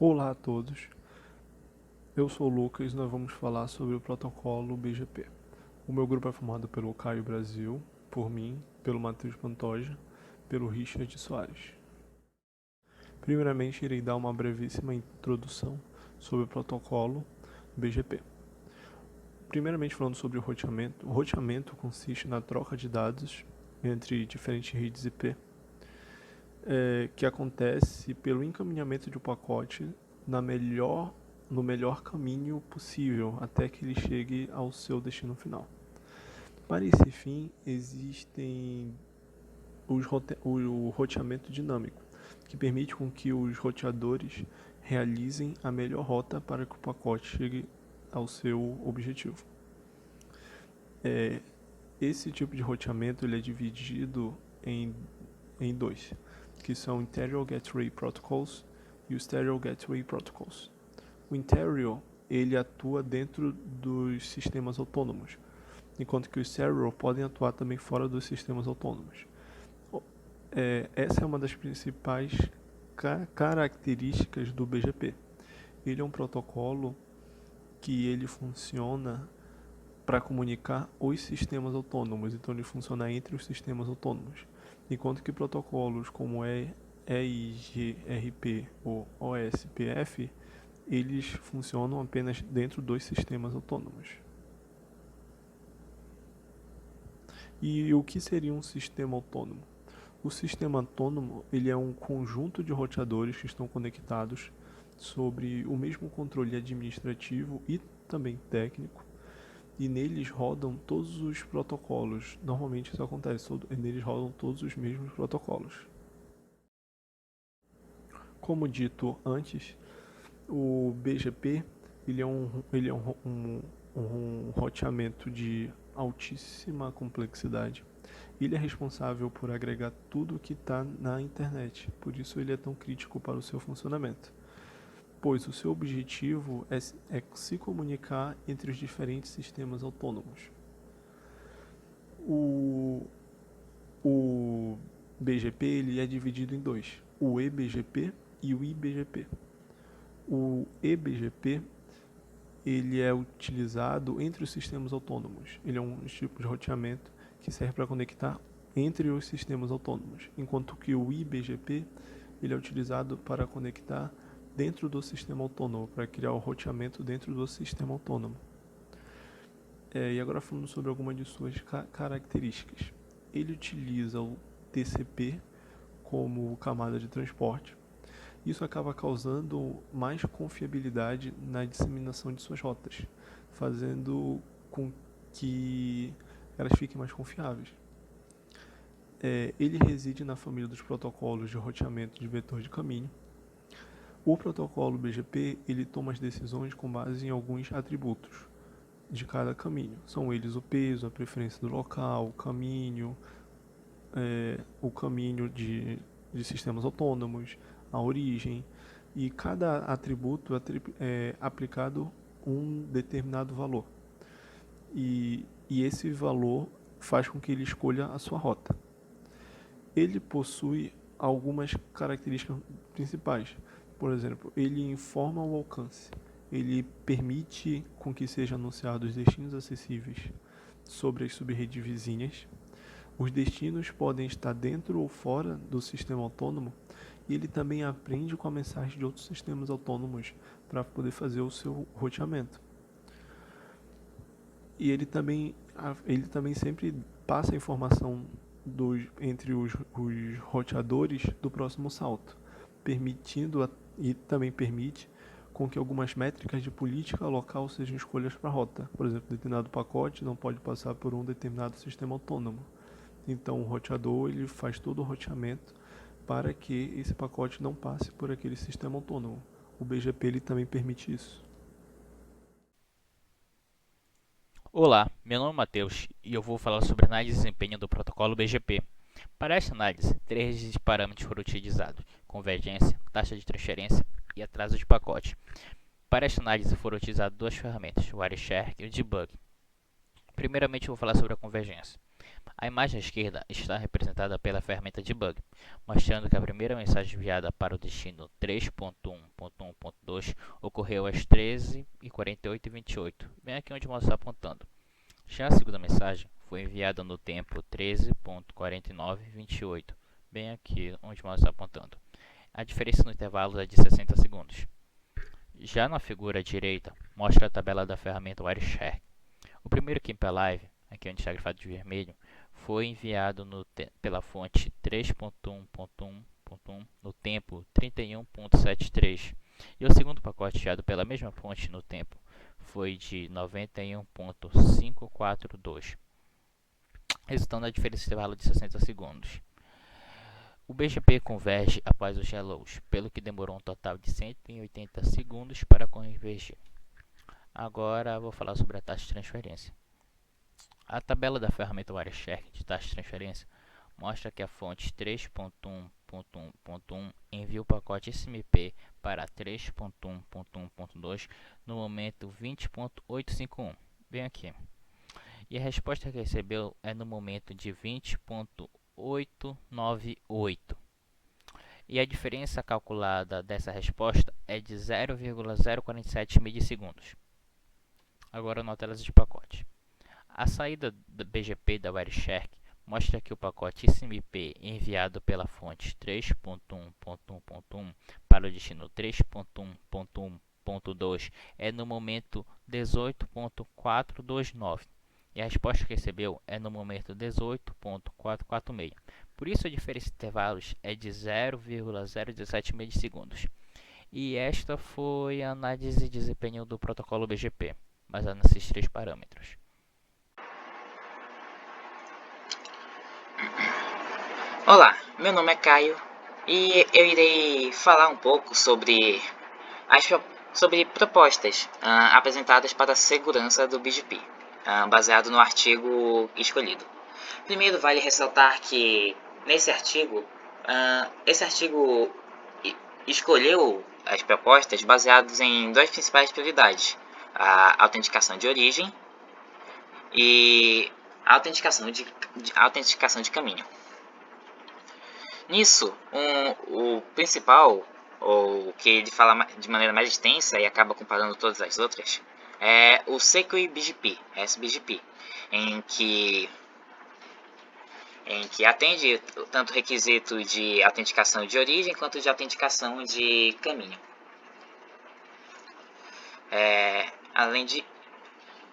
Olá a todos, eu sou o Lucas e nós vamos falar sobre o protocolo BGP. O meu grupo é formado pelo Caio Brasil, por mim, pelo Matheus Pantoja, pelo Richard Soares. Primeiramente, irei dar uma brevíssima introdução sobre o protocolo BGP. Primeiramente, falando sobre o roteamento consiste na troca de dados entre diferentes redes IP, que acontece pelo encaminhamento de um pacote no melhor caminho possível até que ele chegue ao seu destino final. Para esse fim, existem o roteamento dinâmico, que permite com que os roteadores realizem a melhor rota para que o pacote chegue ao seu objetivo. Esse tipo de roteamento ele é dividido em dois, que são Interior Gateway Protocols e o Exterior Gateway Protocols. O Interior ele atua dentro dos sistemas autônomos, enquanto que os Exterior podem atuar também fora dos sistemas autônomos. Essa é uma das principais características do BGP. Ele é um protocolo que ele funciona para comunicar os sistemas autônomos, então ele funciona entre os sistemas autônomos, enquanto que protocolos como EIGRP ou OSPF, eles funcionam apenas dentro dos sistemas autônomos. E o que seria um sistema autônomo? O sistema autônomo ele é um conjunto de roteadores que estão conectados sobre o mesmo controle administrativo e também técnico, e neles rodam todos os protocolos. Normalmente isso acontece, neles rodam todos os mesmos protocolos. Como dito antes, o BGP ele é um roteamento de altíssima complexidade. Ele é responsável por agregar tudo o que está na internet, por isso ele é tão crítico para o seu funcionamento, pois o seu objetivo é se comunicar entre os diferentes sistemas autônomos. O BGP ele é dividido em dois, o eBGP e o IBGP. O eBGP ele é utilizado entre os sistemas autônomos. Ele é um tipo de roteamento que serve para conectar entre os sistemas autônomos, enquanto que o IBGP ele é utilizado para conectar dentro do sistema autônomo, para criar o roteamento dentro do sistema autônomo. E agora falando sobre algumas de suas características. Ele utiliza o TCP como camada de transporte. Isso acaba causando mais confiabilidade na disseminação de suas rotas, fazendo com que elas fiquem mais confiáveis. Ele reside na família dos protocolos de roteamento de vetor de caminho. O protocolo BGP ele toma as decisões com base em alguns atributos de cada caminho. São eles o peso, a preferência do local, o caminho de sistemas autônomos, a origem, e cada atributo é aplicado um determinado valor. E esse valor faz com que ele escolha a sua rota. Ele possui algumas características principais. Por exemplo, ele informa o alcance. Ele permite com que sejam anunciados destinos acessíveis sobre as subredes vizinhas. Os destinos podem estar dentro ou fora do sistema autônomo, e ele também aprende com a mensagem de outros sistemas autônomos para poder fazer o seu roteamento. E ele também sempre passa a informação entre os roteadores do próximo salto, e também permite com que algumas métricas de política local sejam escolhas para a rota. Por exemplo, determinado pacote não pode passar por um determinado sistema autônomo. Então o roteador ele faz todo o roteamento para que esse pacote não passe por aquele sistema autônomo. O BGP ele também permite isso. Olá, meu nome é Matheus e eu vou falar sobre a análise de desempenho do protocolo BGP. Para esta análise, três parâmetros foram utilizados: convergência, taxa de transferência e atraso de pacote. Para esta análise foram utilizadas duas ferramentas, o Wireshark e o Debug. Primeiramente eu vou falar sobre a convergência. A imagem à esquerda está representada pela ferramenta debug, mostrando que a primeira mensagem enviada para o destino 3.1.1.2 ocorreu às 13h48:28, bem aqui onde o mouse está apontando. Já a segunda mensagem foi enviada no tempo 13.49:28, bem aqui onde o mouse está apontando. A diferença no intervalo é de 60 segundos. Já na figura direita, mostra a tabela da ferramenta Wireshark. O primeiro Keep Alive, aqui onde está grafado de vermelho, foi enviado pela fonte 3.1.1.1 no tempo 31.73, e o segundo pacote enviado pela mesma fonte no tempo foi de 91.542, resultando na diferença de intervalo de 60 segundos. O BGP converge após os hellos, pelo que demorou um total de 180 segundos para convergir. Agora vou falar sobre a taxa de transferência. A tabela da ferramenta Wireshark de taxa de transferência mostra que a fonte 3.1.1.1 envia o pacote SMP para 3.1.1.2 no momento 20.851, bem aqui. E a resposta que recebeu é no momento de 20.898. E a diferença calculada dessa resposta é de 0,047 milissegundos. Agora na tela de pacote. A saída do BGP da Wireshark mostra que o pacote SMP enviado pela fonte 3.1.1.1 para o destino 3.1.1.2 é no momento 18.429. E a resposta que recebeu é no momento 18.446. Por isso a diferença de intervalos é de 0,017 milissegundos. E esta foi a análise de desempenho do protocolo BGP, baseado nesses três parâmetros. Olá, meu nome é Caio e eu irei falar um pouco sobre propostas apresentadas para a segurança do BGP, baseado no artigo escolhido. Primeiro, vale ressaltar que nesse artigo, esse artigo escolheu as propostas baseadas em duas principais prioridades: a autenticação de origem e a autenticação de caminho. Nisso, o principal, ou que ele fala de maneira mais extensa e acaba comparando todas as outras, é o Secure BGP, SBGP, em que atende tanto o requisito de autenticação de origem quanto de autenticação de caminho.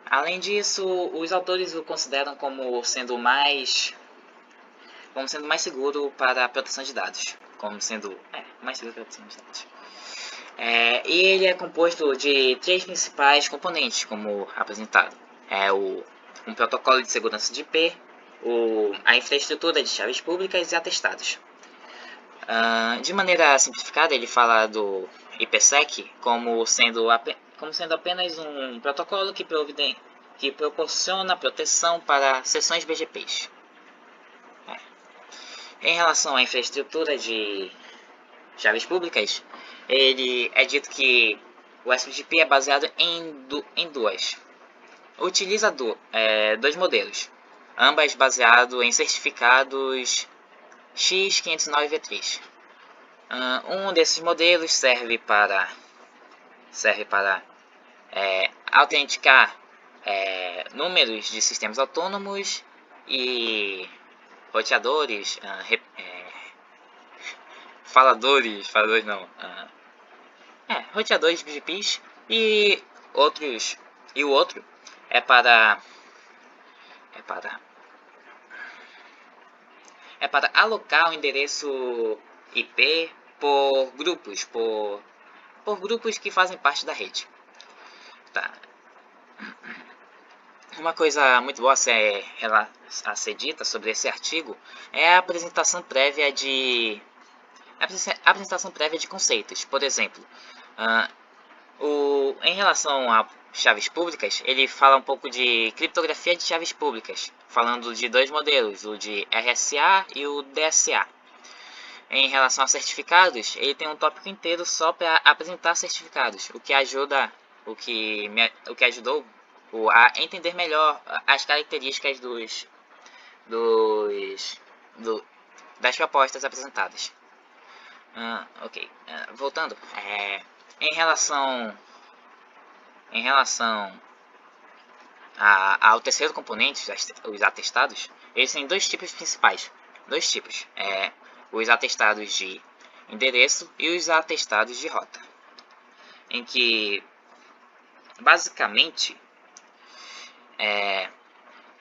Além disso, os autores o consideram como sendo mais seguro para a proteção de dados. Mais seguro para a proteção de dados. E ele é composto de três principais componentes, como apresentado. Um protocolo de segurança de IP, a infraestrutura de chaves públicas e atestados. De maneira simplificada, ele fala do IPsec como sendo apenas um protocolo que proporciona proteção para sessões BGPs. Em relação à infraestrutura de chaves públicas, ele é dito que o SBGP é baseado em duas. Utiliza dois modelos, ambas baseados em certificados X509V3. Um desses modelos serve para autenticar números de sistemas autônomos e roteadores, roteadores BGPs, e o outro é para alocar o endereço IP por grupos que fazem parte da rede. Tá. Uma coisa muito boa a ser dita sobre esse artigo é a apresentação prévia de conceitos. Por exemplo, em relação a chaves públicas, ele fala um pouco de criptografia de chaves públicas, falando de dois modelos, o de RSA e o DSA. Em relação a certificados, ele tem um tópico inteiro só para apresentar certificados, o que ajudou a entender melhor as características das propostas apresentadas. Ok, voltando, em relação ao terceiro componente, os atestados, eles têm dois tipos principais. Dois tipos, os atestados de endereço e os atestados de rota. Em que, basicamente,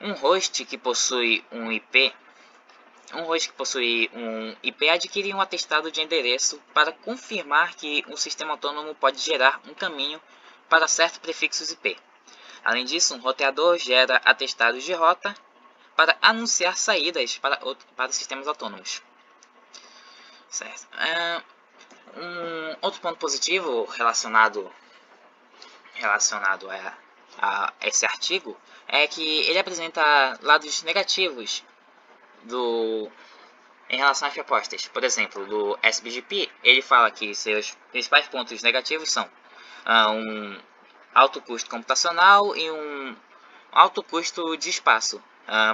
um host que possui um IP adquire um atestado de endereço para confirmar que um sistema autônomo pode gerar um caminho para certos prefixos IP. Além disso, um roteador gera atestados de rota para anunciar saídas para sistemas autônomos. Certo. Um outro ponto positivo relacionado a esse artigo é que ele apresenta lados negativos em relação às propostas. Por exemplo, do SBGP, ele fala que seus principais pontos negativos são um alto custo computacional e um alto custo de espaço,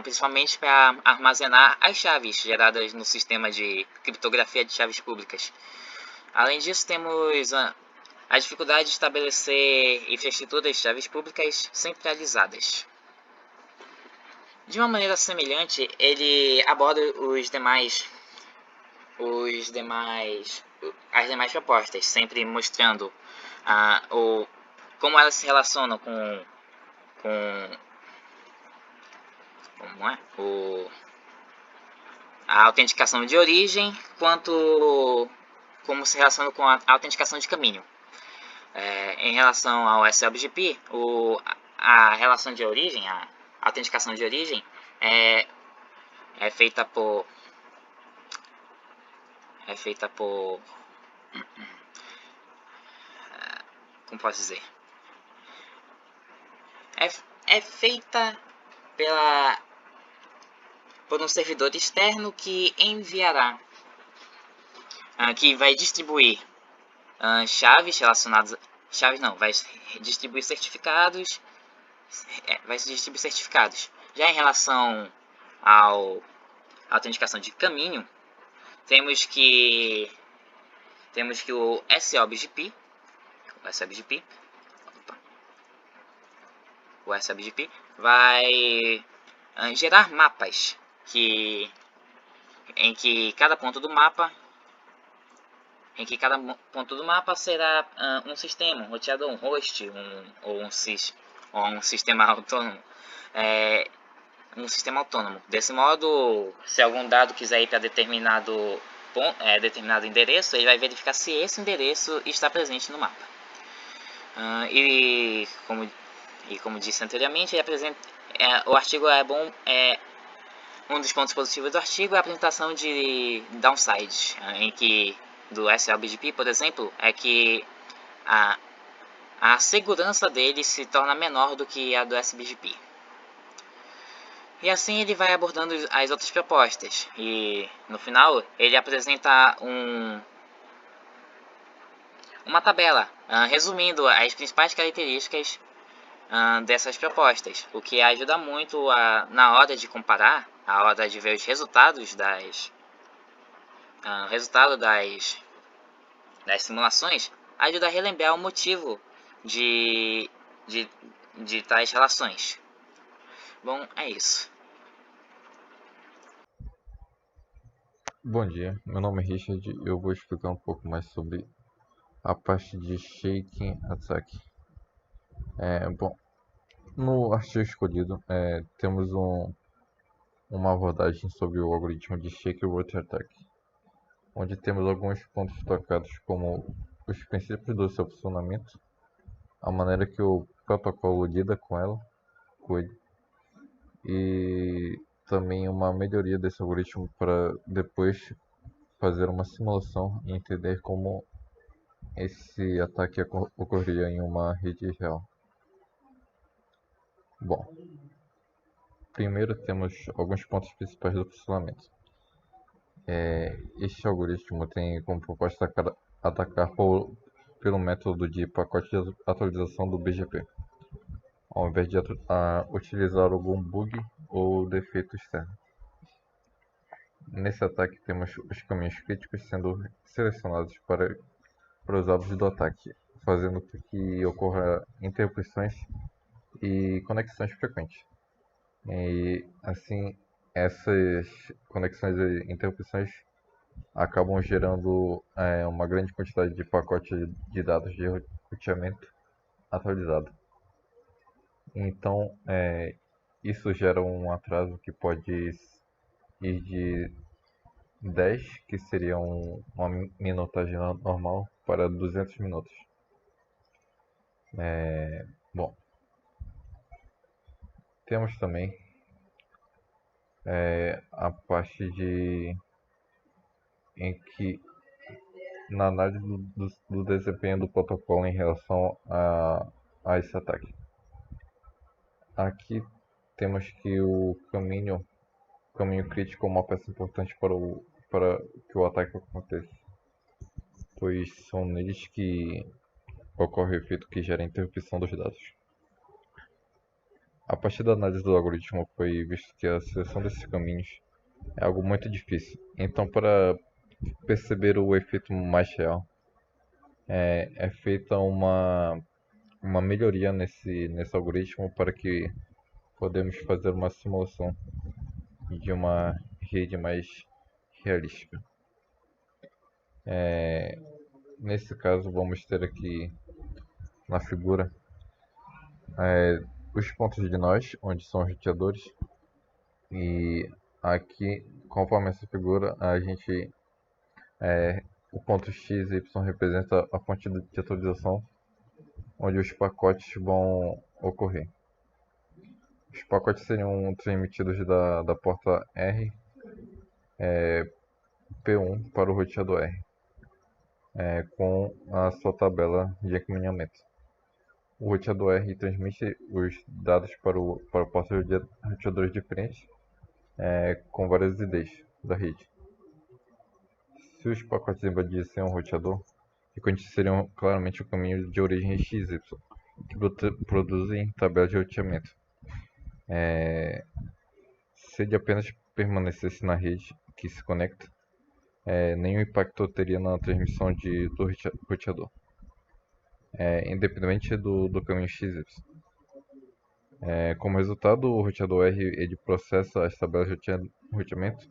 principalmente para armazenar as chaves geradas no sistema de criptografia de chaves públicas. Além disso, temos a dificuldade de estabelecer infraestruturas de chaves públicas centralizadas. De uma maneira semelhante, ele aborda as demais propostas, sempre mostrando como elas se relacionam com a autenticação de origem, quanto como se relaciona com a autenticação de caminho. Em relação ao SLBGP, a relação de origem, a autenticação de origem é feita por como posso dizer? É feita por um servidor externo que enviará, que vai distribuir chaves relacionadas, vai distribuir certificados, Já em relação à autenticação de caminho, temos que o SLBGP vai gerar mapas em que cada ponto do mapa será um sistema, um roteador, um host, ou um sistema autônomo. Um sistema autônomo. Desse modo, se algum dado quiser ir para determinado endereço, ele vai verificar se esse endereço está presente no mapa. Como disse anteriormente, o artigo é bom. Um dos pontos positivos do artigo é a apresentação de downsides, do SLBGP, por exemplo, é que a segurança dele se torna menor do que a do SBGP. E assim ele vai abordando as outras propostas. E no final ele apresenta uma tabela resumindo as principais características dessas propostas, o que ajuda muito na hora de comparar, a hora de ver os resultados das simulações, ajuda a relembrar o motivo de tais relações. Bom, é isso. Bom dia, meu nome é Richard e eu vou explicar um pouco mais sobre a parte de Shaking Attack. Bom, no artigo escolhido temos uma abordagem sobre o algoritmo de Shake Root Attack, onde temos alguns pontos tocados como os princípios do seu funcionamento, a maneira que o protocolo lida com ele, e também uma melhoria desse algoritmo para depois fazer uma simulação e entender como esse ataque ocorreria em uma rede real. Bom, primeiro temos alguns pontos principais do funcionamento. Este algoritmo tem como proposta atacar pelo método de pacote de atualização do BGP, ao invés de utilizar algum bug ou defeito externo. Nesse ataque temos os caminhos críticos sendo selecionados para os alvos do ataque, fazendo com que ocorra interrupções e conexões frequentes. E assim, essas conexões e interrupções acabam gerando uma grande quantidade de pacotes de dados de roteamento atualizado. Então, isso gera um atraso que pode ir de 10, que seria uma minutagem normal, para 200 minutos. Bom, temos também a parte em que na análise do desempenho do protocolo em relação a esse ataque. Aqui temos que o caminho crítico é uma peça importante para que o ataque aconteça, pois são neles que ocorre o efeito que gera a interrupção dos dados. A partir da análise do algoritmo foi visto que a seleção desses caminhos é algo muito difícil. Então, para perceber o efeito mais real, é feita uma melhoria nesse algoritmo para que podemos fazer uma simulação de uma rede mais realística. Nesse caso, vamos ter aqui na figura os pontos de nós, onde são os roteadores, e aqui, conforme essa figura, o ponto x e y representa a fonte de atualização onde os pacotes vão ocorrer. Os pacotes seriam transmitidos da porta R P1 para o roteador R, com a sua tabela de encaminhamento. O roteador R transmite os dados para a porta de roteadores diferentes, com várias IDs da rede. Se os pacotes invadissem um roteador, reconheceriam claramente o caminho de origem XY, que produzem tabelas de roteamento. Se ele apenas permanecesse na rede que se conecta, nenhum impacto teria na transmissão do roteador, independente do caminho XY. Como resultado, o roteador R ele processa as tabelas de roteamento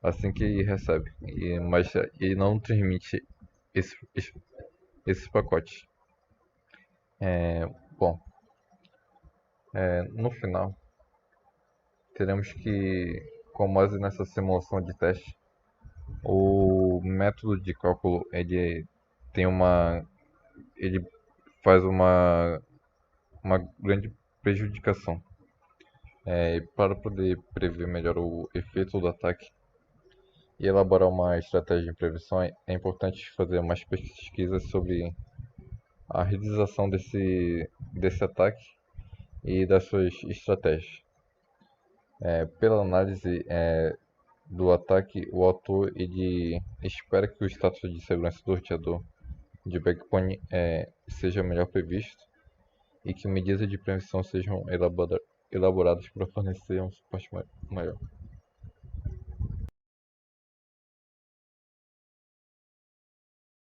assim que recebe, mas ele não transmite esses pacotes. Bom, no final, teremos que, com base nessa simulação de teste, o método de cálculo ele faz uma grande prejudicação. Para poder prever melhor o efeito do ataque e elaborar uma estratégia de prevenção, é importante fazer mais pesquisas sobre a realização desse ataque e das suas estratégias. Pela análise do ataque, o autor ele espera que o status de segurança do roteador de backbone seja melhor previsto e que medidas de prevenção sejam elaboradas para fornecer um suporte maior.